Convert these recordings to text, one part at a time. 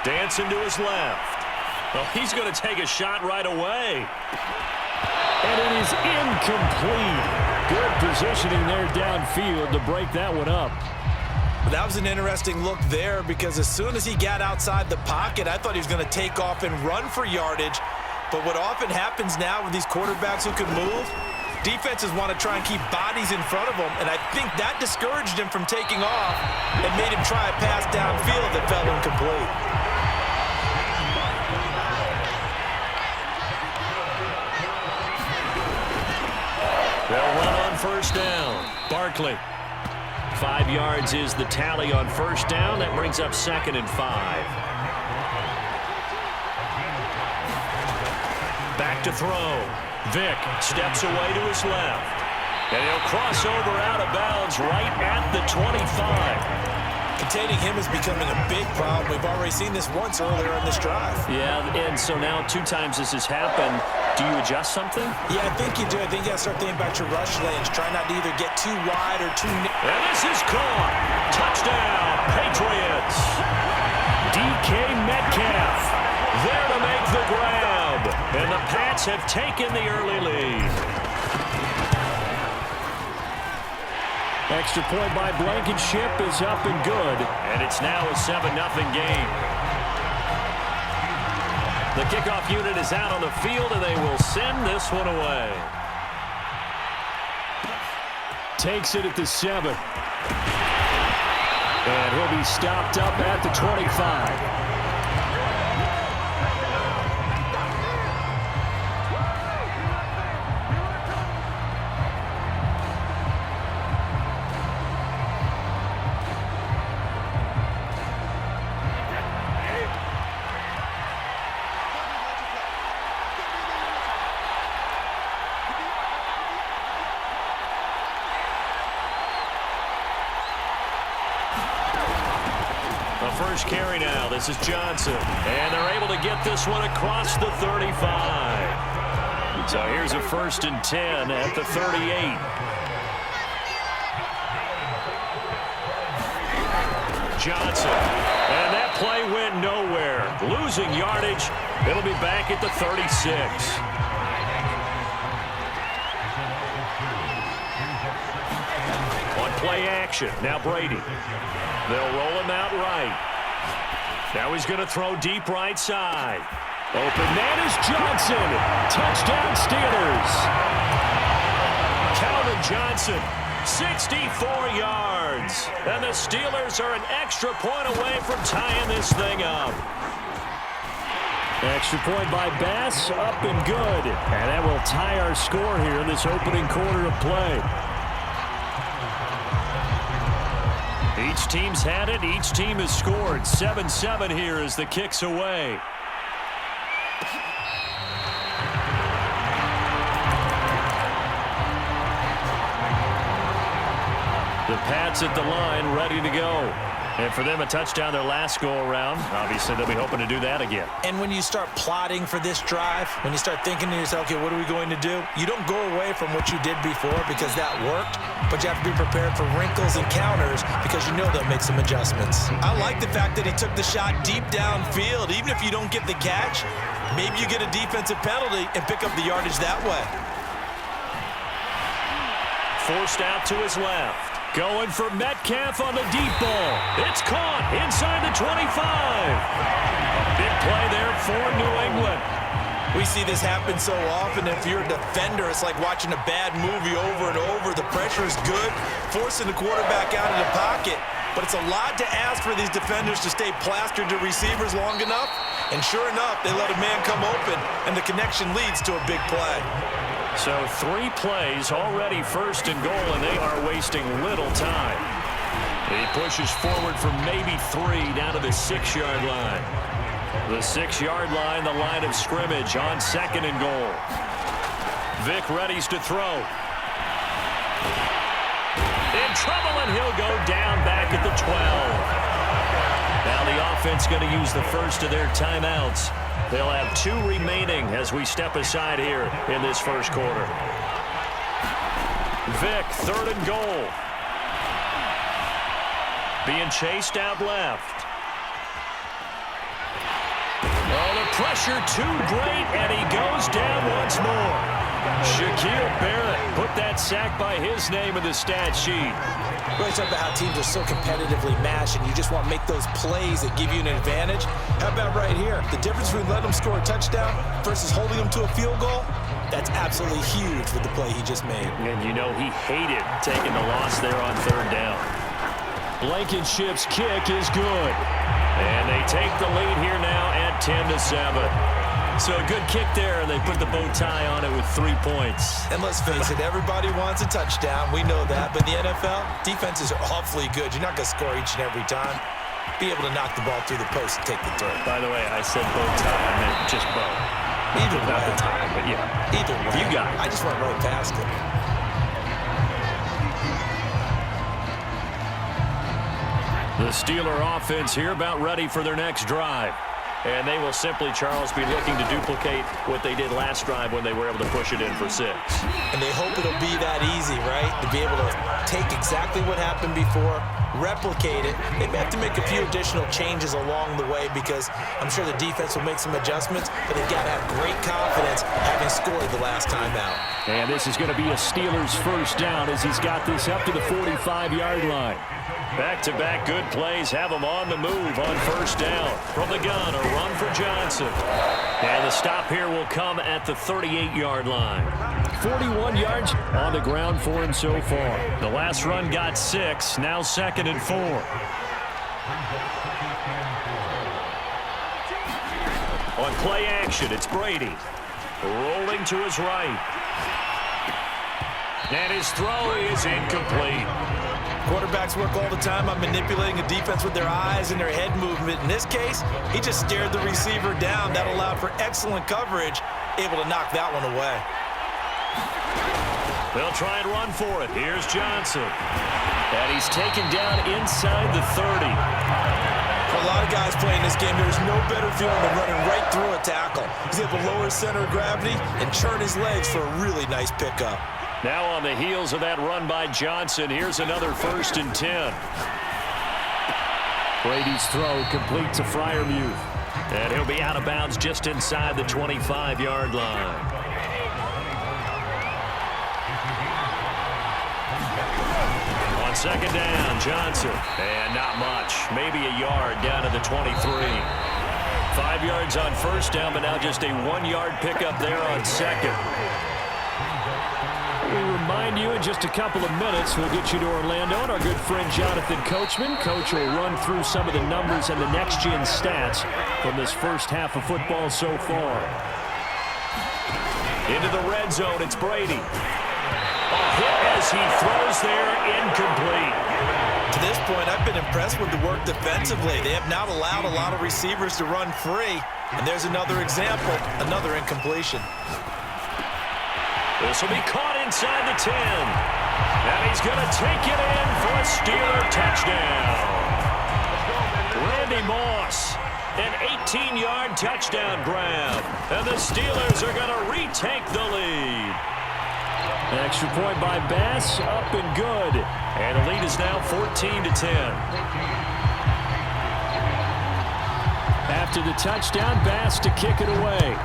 Dancing to his left. Well, he's going to take a shot right away. And it is incomplete. Good positioning there downfield to break that one up. That was an interesting look there because as soon as he got outside the pocket, I thought he was going to take off and run for yardage. But what often happens now with these quarterbacks who can move, defenses want to try and keep bodies in front of them, and I think that discouraged him from taking off and made him try a pass downfield that fell incomplete. They'll run on first down. Barkley. 5 yards is the tally on first down. That brings up 2nd and 5. Back to throw. Vick steps away to his left. And he'll cross over out of bounds right at the 25. Containing him is becoming a big problem. We've already seen this once earlier in this drive. Yeah, and so now 2 times this has happened. Do you adjust something? Yeah, I think you do. I think you got to start thinking about your rush lanes. Try not to either get too wide or too narrow. And this is caught. Touchdown, Patriots. DK Metcalf there to make the grab. And the Pats have taken the early lead. Extra point by Blankenship is up and good. And it's now a 7-0 game. The kickoff unit is out on the field, and they will send this one away. Takes it at the 7. And he'll be stopped up at the 25. First carry now. This is Johnson. And they're able to get this one across the 35. So here's a 1st and 10 at the 38. Johnson. And that play went nowhere. Losing yardage. It'll be back at the 36. On play action. Now Brady. They'll roll him out right. Now he's going to throw deep right side. Open man is Johnson. Touchdown Steelers. Calvin Johnson, 64 yards. And the Steelers are an extra point away from tying this thing up. Extra point by Bass, up and good. And that will tie our score here in this opening quarter of play. Each team's had it. Each team has scored. 7-7 here as the kick's away. The Pats at the line, ready to go. And for them, a touchdown their last go-around. Obviously, they'll be hoping to do that again. And when you start plotting for this drive, when you start thinking to yourself, okay, what are we going to do? You don't go away from what you did before because that worked, but you have to be prepared for wrinkles and counters because you know they'll make some adjustments. I like the fact that he took the shot deep downfield. Even if you don't get the catch, maybe you get a defensive penalty and pick up the yardage that way. Forced out to his left. Going for Metcalf on the deep ball. It's caught inside the 25. Big play there for New England. We see this happen so often. If you're a defender, it's like watching a bad movie over and over. The pressure is good, forcing the quarterback out of the pocket. But it's a lot to ask for these defenders to stay plastered to receivers long enough. And sure enough, they let a man come open, and the connection leads to a big play. So 3 plays, already 1st and goal, and they are wasting little time. He pushes forward for maybe 3 down to the 6-yard line. The 6-yard line, the line of scrimmage on 2nd and goal. Vick readies to throw. In trouble, and he'll go down back at the 12. Now the offense going to use the first of their timeouts. They'll have 2 remaining as we step aside here in this first quarter. Vick, 3rd and goal. Being chased out left. pressure too great, and he goes down once more. Shaquille Barrett put that sack by his name in the stat sheet. We always talk about how teams are so competitively matched, and you just want to make those plays that give you an advantage. How about right here? The difference between letting them score a touchdown versus holding them to a field goal, that's absolutely huge with the play he just made. And you know he hated taking the loss there on third down. Blankenship's kick is good. And they take the lead here now at 10-7. So a good kick there, and they put the bow tie on it with 3 points. And let's face it, everybody wants a touchdown. We know that. But in the NFL, defenses are awfully good. You're not going to score each and every time. Be able to knock the ball through the post and take the throw. By the way, I said bow tie. I meant just bow. Either way. Not the tie, but yeah. Either way. You got it. I just went right past it. The Steeler offense here about ready for their next drive. And they will simply, Charles, be looking to duplicate what they did last drive when they were able to push it in for 6. And they hope it'll be that easy, right? To be able to take exactly what happened before, replicate it. They may have to make a few additional changes along the way because I'm sure the defense will make some adjustments, but they've got to have great confidence having scored the last time out. And this is going to be a Steelers first down as he's got this up to the 45-yard line. Back-to-back good plays have them on the move on first down. From the gun, a run for Johnson. And the stop here will come at the 38-yard line. 41 yards on the ground for him so far. The last run got 6, now 2nd and 4. On play action, it's Brady. Rolling to his right. And his throw is incomplete. Quarterbacks work all the time on manipulating a defense with their eyes and their head movement. In this case, he just stared the receiver down. That allowed for excellent coverage, able to knock that one away. They'll try and run for it. Here's Johnson. And he's taken down inside the 30. For a lot of guys playing this game, there's no better feeling than running right through a tackle. He's able to lower his center of gravity and churn his legs for a really nice pickup. Now on the heels of that run by Johnson, here's another 1st and 10. Brady's throw complete to Freiermuth. And he'll be out of bounds just inside the 25-yard line. On second down, Johnson. And not much. Maybe a yard down to the 23. 5 yards on first down, but now just a 1-yard pickup there on second. We remind you in just a couple of minutes, we'll get you to Orlando and our good friend Jonathan Coachman. Coach will run through some of the numbers and the next-gen stats from this first half of football so far. Into the red zone, it's Brady. A hit as he throws there, incomplete. To this point, I've been impressed with the work defensively. They have not allowed a lot of receivers to run free. And there's another example, another incompletion. This will be caught inside the 10. And he's going to take it in for a Steeler touchdown. Randy Moss, an 18-yard touchdown grab. And the Steelers are going to retake the lead. An extra point by Bass, up and good. And the lead is now 14-10. After the touchdown, Bass to kick it away.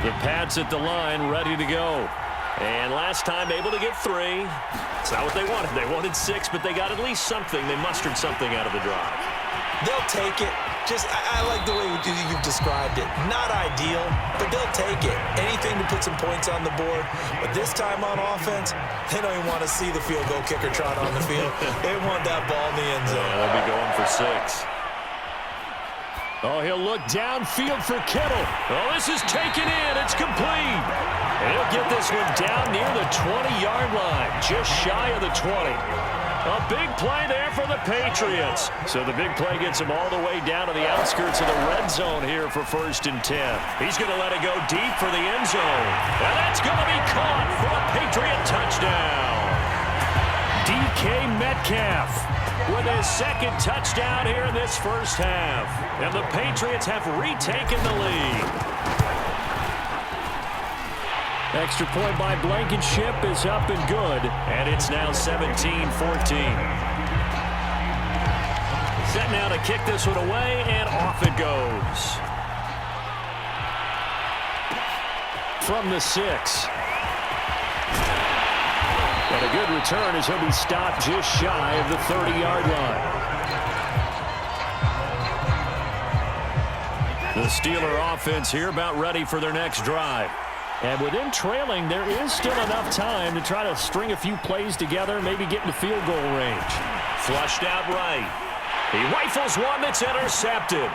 The Pats at the line, ready to go. And last time able to get 3. It's not what they wanted. They wanted 6, but they got at least something. They mustered something out of the drive. They'll take it. I like the way you've described it. Not ideal, but they'll take it. Anything to put some points on the board. But this time on offense, they don't even want to see the field goal kicker trot on the field. They want that ball in the end zone. Yeah, they'll be going for 6. Oh, he'll look downfield for Kittle. Oh, this is taken in. It's complete. And he'll get this one down near the 20-yard line, just shy of the 20. A big play there for the Patriots. So the big play gets him all the way down to the outskirts of the red zone here for 1st and 10. He's going to let it go deep for the end zone. And that's going to be caught for a Patriot touchdown. DK Metcalf with his second touchdown here in this first half. And the Patriots have retaken the lead. Extra point by Blankenship is up and good. And it's now 17-14. Set now to kick this one away, and off it goes. From the 6. And a good return as he'll be stopped just shy of the 30-yard line. The Steeler offense here about ready for their next drive. And with them trailing, there is still enough time to try to string a few plays together, maybe get into field goal range. Flushed out right. He rifles one that's intercepted.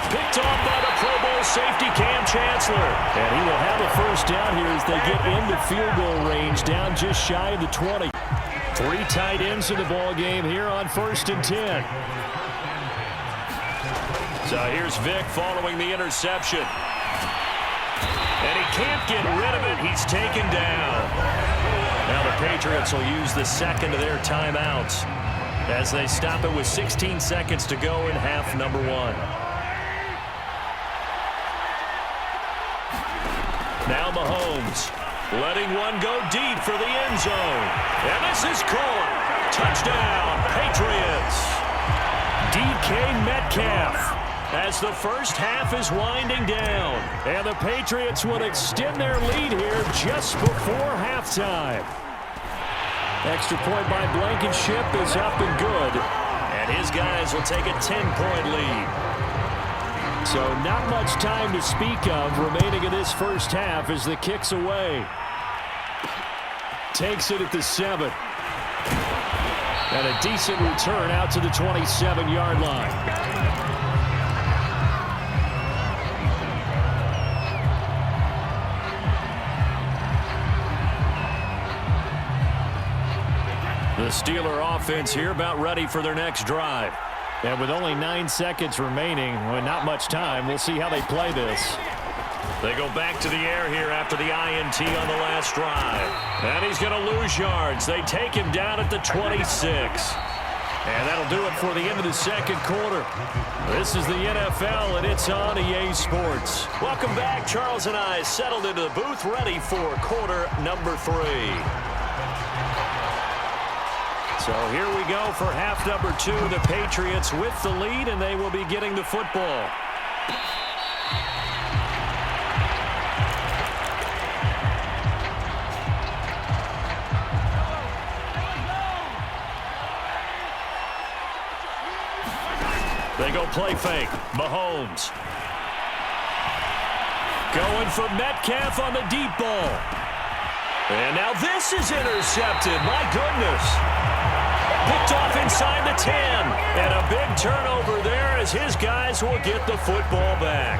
Picked off by the Pro Bowl safety Cam Chancellor. And he will have a first down here as they get into field goal range, down just shy of the 20. 3 tight ends in the ball game here on 1st and 10. So here's Vic following the interception. And he can't get rid of it. He's taken down. Now the Patriots will use the second of their timeouts as they stop it with 16 seconds to go in half number 1. Now Mahomes letting one go deep for the end zone. And this is caught. Touchdown, Patriots. DK Metcalf as the first half is winding down. And the Patriots will extend their lead here just before halftime. Extra point by Blankenship is up and good. And his guys will take a 10-point lead. So not much time to speak of remaining in this first half as the kick's away. Takes it at the 7. And a decent return out to the 27-yard line. The Steeler offense here about ready for their next drive. And with only 9 seconds remaining, well, not much time, we'll see how they play this. They go back to the air here after the INT on the last drive. And he's going to lose yards. They take him down at the 26. And that'll do it for the end of the second quarter. This is the NFL, and it's on EA Sports. Welcome back. Charles and I settled into the booth ready for quarter number 3. So here we go for half number 2. The Patriots with the lead, and they will be getting the football. They go play fake. Mahomes. Going for Metcalf on the deep ball. And now this is intercepted. My goodness. Picked off inside the 10. And a big turnover there as his guys will get the football back.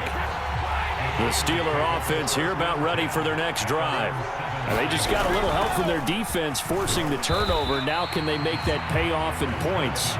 The Steeler offense here about ready for their next drive. And they just got a little help from their defense forcing the turnover. Now can they make that pay off in points?